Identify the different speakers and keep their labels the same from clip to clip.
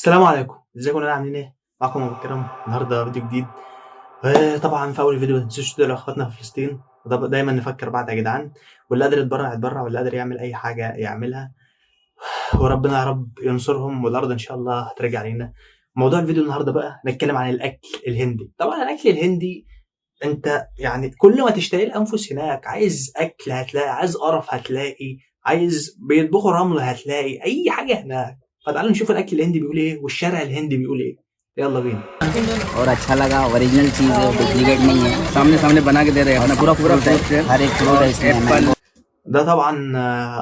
Speaker 1: السلام عليكم، ازيكم يا جماعه عاملين ايه؟ معاكم ابو الكرم النهارده فيديو جديد. طبعا في اول فيديو ما تنسوش تدعوا لاخواتنا في فلسطين، دايما نفكر بعض يا جدعان، واللي قادر يتبرع يتبرع واللي قادر يعمل اي حاجه يعملها، وربنا يا رب ينصرهم والارض ان شاء الله هترجع لينا. موضوع الفيديو النهارده بقى نتكلم عن الاكل الهندي. طبعا الاكل الهندي انت يعني كل ما تشتهي الانفس هناك، عايز اكل هتلاقي، عايز قرف هتلاقي، عايز بيطبخوا رمل هتلاقي، اي حاجه هناك. فتعالوا نشوف الاكل الهندي بيقول ايه والشارع الهندي بيقول ايه. يلا بينا.
Speaker 2: और अच्छा लगा। ओरिजिनल चीज है, डुप्लीकेट नहीं है। सामने सामने बना के दे रहे हैं अपना पूरा फ्रूट है, हर एक फ्रूट है इसमें। मैंगो
Speaker 1: ده طبعا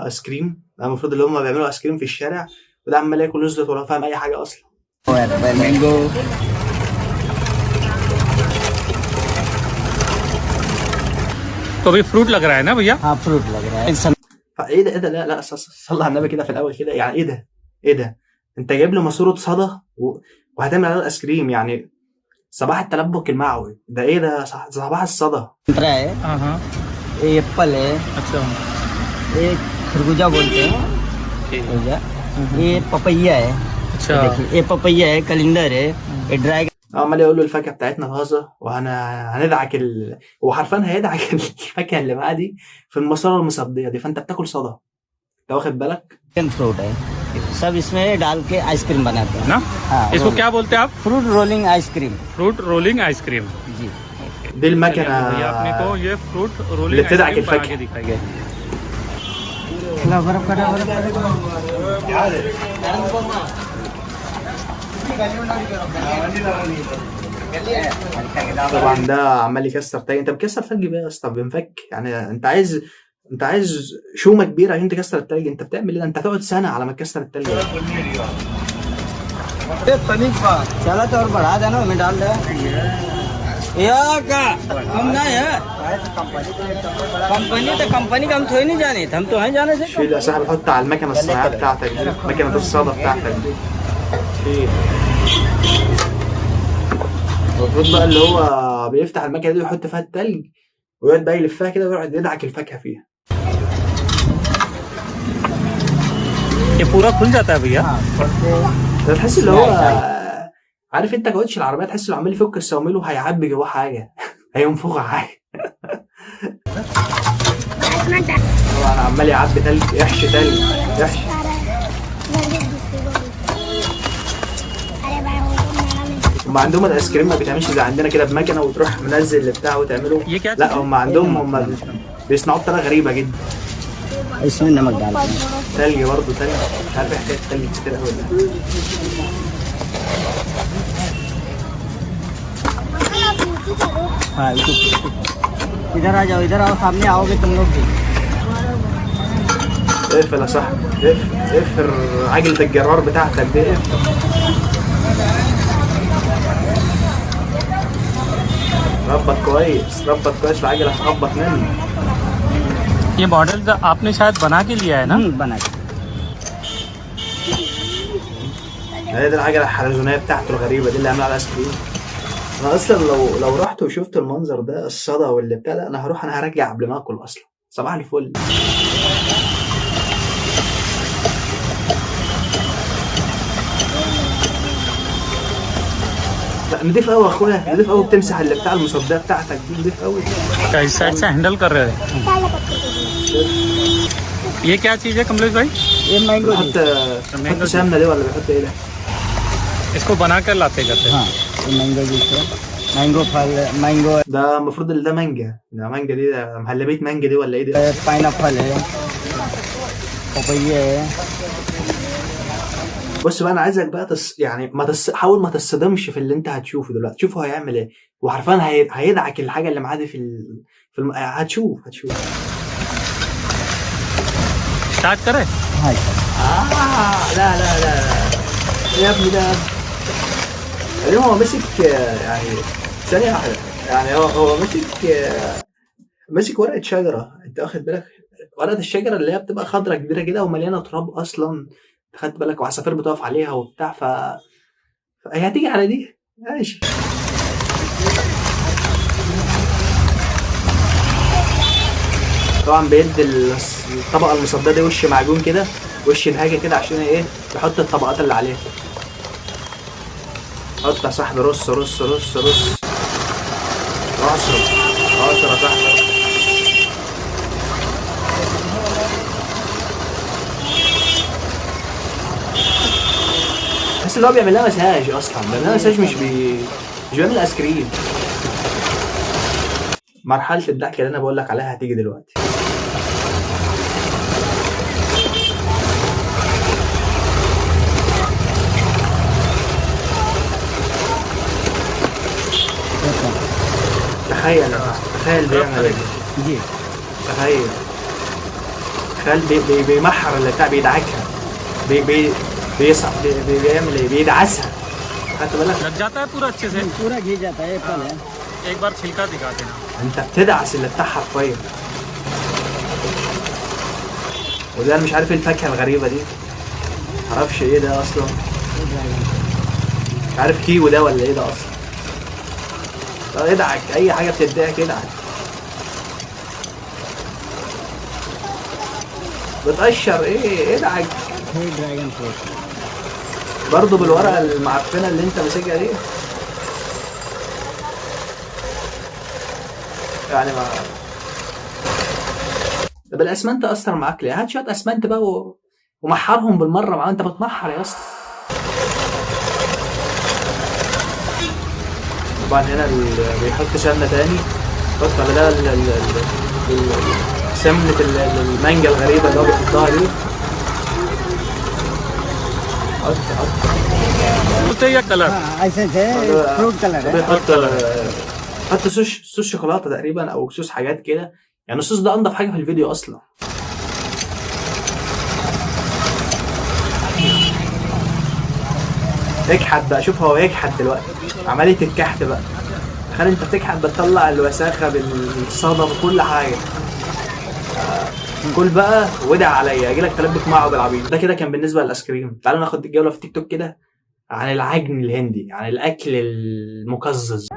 Speaker 1: ايس كريم. ده المفروض اللي هم بيعملوا ايس كريم في الشارع، وده عمال ياكل نزلت ولا فاهم اي حاجه اصلا.
Speaker 2: एप्पल मैंगो
Speaker 3: तो अभी फ्रूट लग रहा है ना भैया।
Speaker 2: हाँ फ्रूट लग रहा है।
Speaker 1: فايه ده ايه ده؟ لا لا صلى على النبي كده في الاول كده، يعني ايه ده؟ ايه ده؟ انت جايب له ماسوره صدى وهتعمل عليه ايس كريم؟ يعني صباح التلبك المعوي ده ايه ده؟ صباح الصدى.
Speaker 2: संतरा है,
Speaker 3: हाँ हाँ।
Speaker 2: ये एप्पल है,
Speaker 3: अच्छा
Speaker 2: ये खरबूजा बोलते हैं,
Speaker 3: ठीक।
Speaker 2: खरबूजा। ये पपैया है,
Speaker 3: अच्छा
Speaker 2: देखिए ये पपैया है, कलिंदर है, ये ड्राई
Speaker 1: عمال يقول له الفاكهه بتاعتنا طازه وهندعك هو حرفيا هيدعك الفاكهه اللي معاه دي في الماسوره المصديه دي، فانت بتاكل صدى. انت واخد بالك؟
Speaker 2: फ्रूट है। सब इसमें डाल के आइसक्रीम बनाते हैं
Speaker 3: ना।
Speaker 2: हाँ,
Speaker 3: इसको क्या बोलते हैं आप?
Speaker 2: Fruit rolling ice cream
Speaker 3: fruit rolling ice cream.
Speaker 2: जी।
Speaker 1: دي المكنه
Speaker 3: भैया अपने को ये फ्रूट
Speaker 1: اللي
Speaker 3: रोलिंग
Speaker 1: بتدعك
Speaker 3: आइसक्रीम बना
Speaker 1: الفاكهه.
Speaker 3: के दिखाइए।
Speaker 2: ला बर्फ कटा
Speaker 1: طبعا ده عمال يكسر تلج. انت بتكسر تلج بيه يا اسطى؟ بنفك يعني. انت عايز شومه كبيره عشان تكسر التلج. انت بتعمل ايه ده؟ انت هتقعد سنه على ما تكسر التلج.
Speaker 2: चला तो और बढ़ा देना, मैं डाल दे या का हम ना है कंपनी तो कंपनी का हम थोड़ी नहीं जाने, हम तो हैं जाने से।
Speaker 1: شيل يا صاحبي، حط على المكنه الصناعيه بتاعتك دي، مكنه الصدى بتاعتك دي. شيل. المفروض بقى اللي هو بيفتح المكنه دي ويحط فيها التلج ويقعد بقى يلفها كده ويقعد يدعك الفاكهه فيها.
Speaker 3: ये पूरा खुल जाता है भैया।
Speaker 1: ده تحس اللي هو عارف انت كاوتش العربيه، تحس انه عمال يفك الصواميل وهيعبي جواه حاجه هينفخها حاجه. طبعا عمال يعبي تلج، يحشي تلج يحشي. هم عندهم الايس كريم ما بيتعملش زي عندنا كده بمكنه وتروح منزل اللي بتاعه وتعمله. لا هم عندهم بيصنعوه بطريقه غريبه جدا.
Speaker 2: इसमें नमक डालते हैं।
Speaker 1: تلج برضه تلج، مش عارف ايه حكايه تلج كتير قوي ده.
Speaker 2: हाँ इधर आ जाओ, इधर आओ, सामने आओगे तुम लोग भी।
Speaker 1: اقفل يا صاحبي، اقفل عجلة الجرار بتاعتك دي، اقفل. ربط كويس في عجلة هتخبط مني.
Speaker 3: ये मॉडल आपने शायद बना के लिया है ना।
Speaker 2: बना के
Speaker 1: هي دي العجلة الحلزونية بتاعته الغريبة دي اللي عاملة على ايس كريم. انا اصلا لو رحت وشفت المنظر ده، الصدى واللي بتاع ده، انا هرجع قبل ما اكل اصلا. صباح الفل. لا نضيف قوي يا اخويا، نضيف قوي. بتمسح اللي بتاع المصديه بتاعتك دي، نضيف قوي.
Speaker 3: क्या इस साइड से हैंडल कर रहे हैं? ये क्या चीज़ है कमलेश भाई?
Speaker 2: ये मैंगो
Speaker 1: بيحط سمنه دي ولا بيحط ايه ده؟
Speaker 3: इसको बना कर लाते करते हैं।
Speaker 2: हाँ ये मैंगो जूस है, मैंगो फल, मैंगो
Speaker 1: ده المفروض اللي ده مانجا. ده مانجا دي، ده مهلبيه مانجا دي ولا ايه دي؟
Speaker 2: पाइनएप्पल है, पपैया है।
Speaker 1: بص بقى، انا عايزك بقى يعني حاول ما تصدمش في اللي انت هتشوفه دلوقتي. شوفه هيعمل ايه، وحرفيا هيدعك الحاجه اللي معاه دي هتشوف.
Speaker 3: स्टार्ट करें؟
Speaker 2: हाँ
Speaker 1: لا يا ابني ده اليوم هو مسك يعني ثانيه واحده. يعني هو مسك ورقه شجره. انت واخد بالك؟ ورقه الشجره اللي هي بتبقى خضره كبيره كده ومليانه تراب اصلا، خدت بالك؟ وعصافير بتقف عليها وبتاع، هي هتيجي على دي ماشي. طبعا بيدي الطبقه المصديه دي وش معجون كده، وش نهاجه كده، عشان ايه؟ يحط الطبقات اللي عليها. حط يا صاحبي، رص رص رص رص. عصر عصر يا صاحبي. بس اللي هو بيعملها مساج اصلا، بيعملها مساج، مش بيعمل ايس كريم. مرحلة الضحك اللي انا بقول لك عليها هتيجي دلوقتي. تخيل يا صاحبي، تخيل بيعمل ايه. تخيل بيمحر اللي بتاع، بيدعكها، بيصعب، بيعمل ايه، بيدعسها. خدت بالك؟
Speaker 3: लग जाता है पूरा अच्छे से?
Speaker 2: पूरा घी जाता है फल है।
Speaker 3: एक बार छिलका दिखा देना।
Speaker 1: انت بتدعس اللي بتاع حرفيا. وده انا مش عارف ايه الفاكهه الغريبه دي، معرفش ايه ده اصلا، مش عارف كيوي ده ولا ايه ده اصلا. طب ادعك اي حاجه بتدعك، ادعك. بتقشر ايه، ادعك.
Speaker 2: Dragon fruit
Speaker 1: برضه بالورقه المعفنه اللي انت ماسكها دي يعني. ما طب الاسمنت اثر معاك ليه؟ هات شويه اسمنت بقى ومحرهم بالمره معاه، انت بتمحر يا اسطى. طبعا هنا بيحط سمنه تاني، حط على ده سمنه المانجا الغريبه اللي هو بيحطها دي. حط
Speaker 3: या कलर
Speaker 2: ऐसे से फ्रूट कलर है।
Speaker 1: حط صوص شوكولاته تقريبا، او صوص حاجات كده يعني. الصوص ده انضف حاجه في الفيديو اصلا. اكحت بقى، شوف هو يكحت دلوقتي، عمليه الكحت بقى. تخيل انت بتكحت، بتطلع الوساخه بالصدى بكل حاجه. كل بقى ودع عليا، اجي لك تلبك معه بالعبيط. ده كده كان بالنسبه للايس كريم. تعالوا ناخد الجوله في تيك توك كده عن العجن الهندي، عن الاكل المقزز.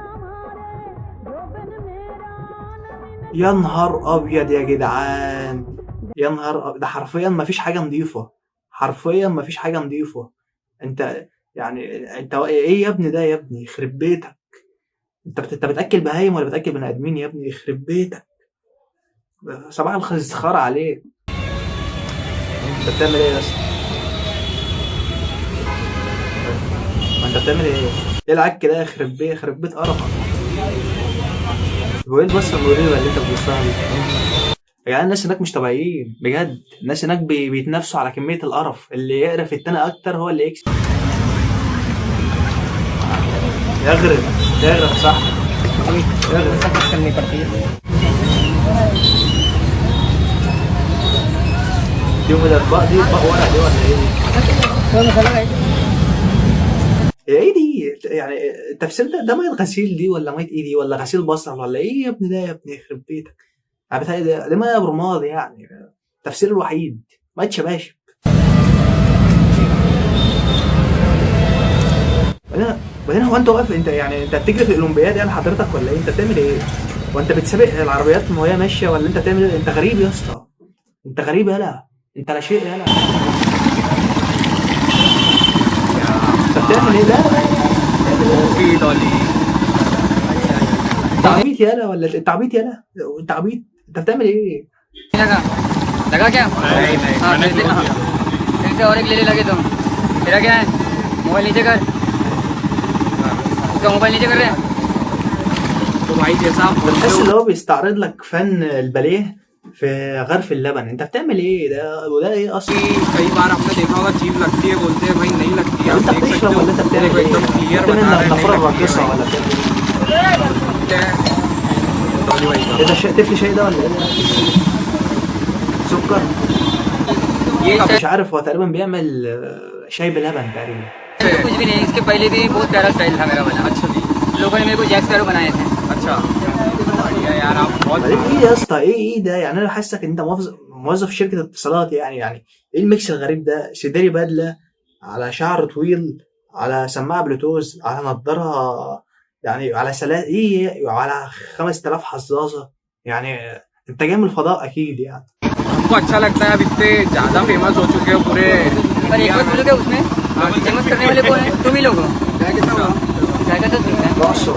Speaker 1: يا نهار ابيض يا جدعان، يا نهار ده حرفيا ما فيش حاجه نظيفه، حرفيا ما فيش حاجه نظيفه. انت يعني انت ايه يا ابني ده يا ابني، يخرب بيتك. انت بتاكل بهايم ولا بتاكل بني ادمين يا ابني؟ يخرب بيتك، صباح الخير عليك. انت بتعمل ايه يا اسطى؟ ما انت بتعمل ايه؟ ايه العك ده؟ يخرب بيت قرفك. هو ايه البصه المريبه اللي انت بتبصها دي؟ يا جدعان الناس هناك مش طبيعيين بجد. الناس هناك بيتنافسوا على كميه القرف، اللي يقرف التاني اكتر هو اللي يكسب. يغرب صح.
Speaker 2: सब करनी पड़ती है।
Speaker 1: دي الاطباق دي اطباق ورق دي ولا ايه؟
Speaker 2: कौन सा लगा है؟
Speaker 1: هي ايه دي يعني؟ التفسير ده ميه غسيل دي ولا ميه ايه دي، ولا غسيل بصل ولا ايه يا ابني ده يا ابني؟ يخرب بيتك. انا بتهيألي ده ميه برماد يعني. التفسير الوحيد ميه شباشب. بعدين هو انت واقف، انت يعني انت بتجري في الاولمبياد يعني حضرتك ولا ايه؟ انت بتعمل ايه؟ وانت بتسابق العربيات وهي ماشيه ولا انت بتعمل ايه؟ انت غريب يا اسطى، انت غريب يالا، انت لا شيء يالا. انت بتعمل ايه ده؟ انت عبيط يالا ولا انت عبيط يالا؟ انت عبيط، انت بتعمل ايه؟
Speaker 2: लगा क्या?
Speaker 3: नहीं मैंने
Speaker 2: फिर से और एक लेने लगे तुम। तेरा क्या है? मोबाइल नीचे कर। उसका मोबाइल नीचे कर रहे हैं।
Speaker 3: तो भाई जैसा आप
Speaker 1: بتحس اللي هو بيستعرض لك فن الباليه في غرف اللبن. انت بتعمل ايه ده؟ وده ايه اصلا؟
Speaker 3: कई बार आपने देखा होगा चीप लगती है, बोलते हैं भाई नहीं लगती है, आप
Speaker 1: انت
Speaker 3: देख सकते
Speaker 1: بتشرب
Speaker 3: हो
Speaker 1: ولا انت بتعمل
Speaker 3: देखो
Speaker 1: ايه؟
Speaker 3: एकदम क्लियर
Speaker 1: بتعمل
Speaker 3: बता रहे हैं
Speaker 1: النافوره
Speaker 3: नहीं लगती
Speaker 1: الراقصه
Speaker 3: है
Speaker 1: ولا بتعمل
Speaker 3: भाई. डॉली भाई
Speaker 1: ايه ده؟ تفلي شاي ده ولا ايه ده؟ سكر؟ مش عارف، هو تقريبا بيعمل شاي بلبن تقريبا.
Speaker 2: कुछ भी नहीं, इसके पहले भी बहुत प्यारा स्टाइल था मेरा बना। अच्छा जी, लोगों ने मेरे को जैक स्पैरो बनाए थे।
Speaker 3: अच्छा यार आप बहुत
Speaker 1: بعدين ايه يا اسطى؟ ايه ده يعني؟ انا حاسسك ان انت موظف في شركه اتصالات يعني ايه الميكس الغريب ده؟ سداري بدله، على شعر طويل، على سماعه بلوتوث، على نضاره يعني، على ايه، وعلى 5000 حظاظه يعني. انت جاي من الفضاء اكيد يعني.
Speaker 3: हमको अच्छा लगता है. अब इतने ज्यादा फेमस हो चुके हो पूरे
Speaker 2: पर एक बात बोलो क्या उसमें फेमस करने वाले कौन है? तुम ही लोग हो। चाय का 10 रुपये
Speaker 1: رقصه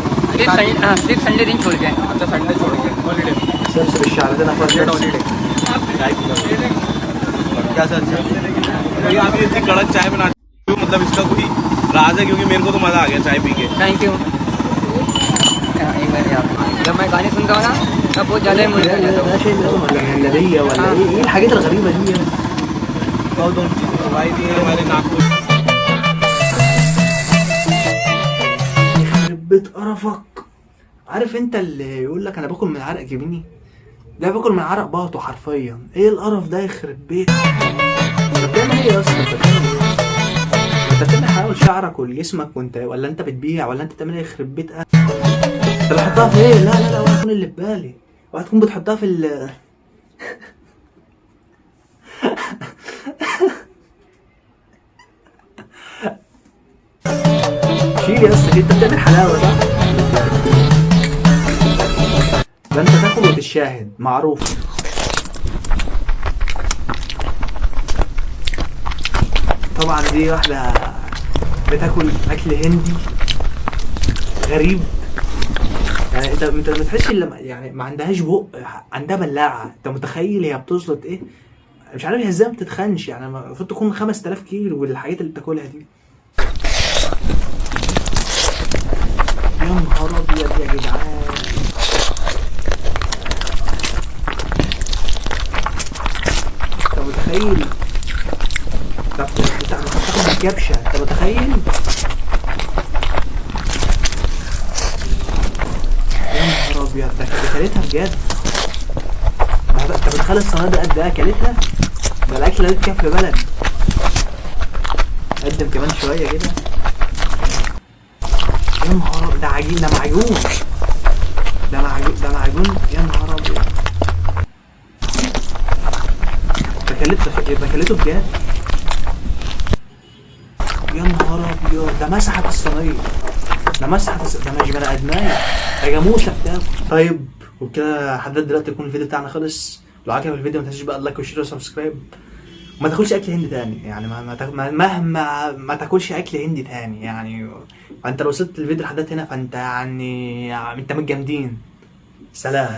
Speaker 2: सिर्फ संडे दिन छोड़ के
Speaker 4: अच्छा संडे छोड़ के हॉलीडे
Speaker 1: سلسل الشعر ده انا
Speaker 4: डेट हॉलीडे क्या सर भैया आप इतनी कड़क चाय बनाते हो मतलब इसका कोई राज है क्योंकि मेरे को तो मजा आ गया चाय पी के
Speaker 2: थैंक यू एक बार यार जब मैं गाने सुनता हूँ ना तब बहुत ज़्यादा ही मुझे
Speaker 1: ده شيء منهم ولا مهلبيه ولا ايه الحاجات الغريبه دي يعني.
Speaker 4: बहुत दोनों चीज़ें भाई दिए हमारे नागपुर
Speaker 1: يخرب بيت قرفك. عارف انت اللي يقول لك انا باكل من عرق جبيني؟ ده باكل من عرق باطه حرفيا. ايه القرف ده يخرب بيت؟ انت بتعمل ايه يا اسطى؟ انت بتعمل ايه؟ انت بتعمل حاول شعرك ولجسمك وانت ولا انت بتبيع ولا انت بتعمل ايه يخرب بيت انت بتحطها في ايه؟ لا لا لا اوعى تكون اللي في بالي. اوعى تكون بتحطها في ال شيل يا اسطى انت بتعمل حلاوه صح؟ ده انت تاكل وتشاهد معروف. طبعا دي واحدة بتاكل اكل هندي غريب يعني. انت ما تحسش الا يعني ما عندهاش بق، عندها بلاعة. انت متخيل هي بتزلط ايه؟ مش عارف هي ازاي ما بتتخنش يعني. المفروض تكون 5000 كيلو والحاجات اللي بتاكلها دي. يا نهار ابيض يا جدعان. انت متخيل؟ طب بتاخد الكبشه انت متخيل؟ يا نهار ابيض ده كلتها بجد. انت متخيل الصينيه دي قد ايه اكلتها؟ ده الاكله دي تكفي بلد. قدم كمان شويه كده. يا نهار ده عجين ده معجون ده معجون ده معجون. يا نهار ابيض ده كلته بجد. يا نهار ابيض ده مسحت الصينيه. ده مش بني ادميه ده جاموسه بتاكل. طيب وبكده لحد دلوقتي يكون الفيديو بتاعنا خلص. لو عجبك الفيديو ما تنساش بقى اللايك والشير وسبسكرايب. وما تاكلش اكل هندي تاني يعني. مهما ما تاكلش اكل هندي تاني يعني. فانت لو وصلت الفيديو لحد هنا فانت يعني انت من الجامدين. سلام.